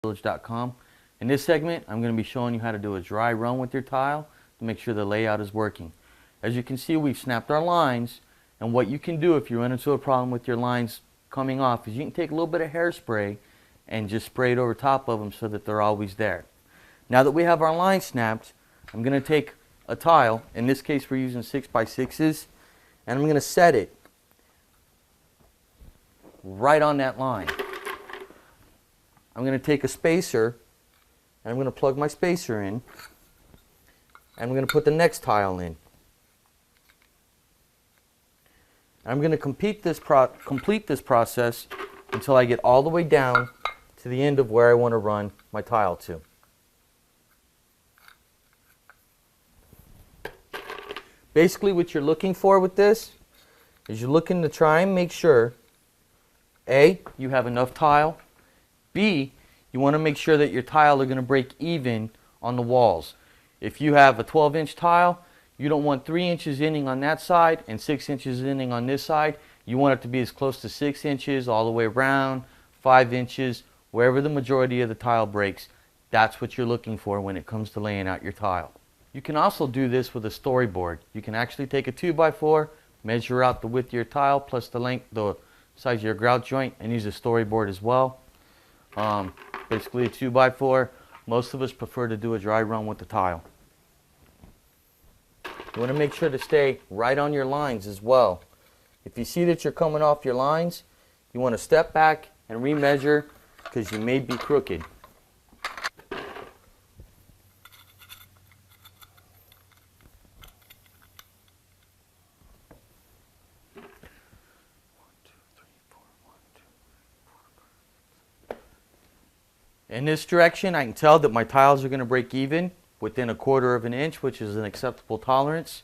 village.com. In this segment, I'm going to be showing you how to do a dry run with your tile to make sure the layout is working. As you can see, we've snapped our lines, and what you can do if you run into a problem with your lines coming off is you can take a little bit of hairspray and just spray it over top of them so that they're always there. Now that we have our lines snapped, I'm going to take a tile, in this case we're using 6x6s, and I'm going to set it right on that line. I'm going to take a spacer and I'm going to plug my spacer in, and I'm going to put the next tile in. And I'm going to complete this process until I get all the way down to the end of where I want to run my tile to. Basically what you're looking for with this is you're looking to try and make sure A, you have enough tile, B, you want to make sure that your tile are going to break even on the walls. If you have a 12-inch tile, you don't want 3 inches inning on that side and 6 inches inning on this side. You want it to be as close to 6 inches all the way around, 5 inches, wherever the majority of the tile breaks. That's what you're looking for when it comes to laying out your tile. You can also do this with a storyboard. You can actually take a 2x4, measure out the width of your tile plus the length, the size of your grout joint, and use a storyboard as well. Basically a 2x4. Most of us prefer to do a dry run with the tile. You want to make sure to stay right on your lines as well. If you see that you're coming off your lines, you want to step back and remeasure because you may be crooked. In this direction, I can tell that my tiles are going to break even within 1/4 of an inch, which is an acceptable tolerance.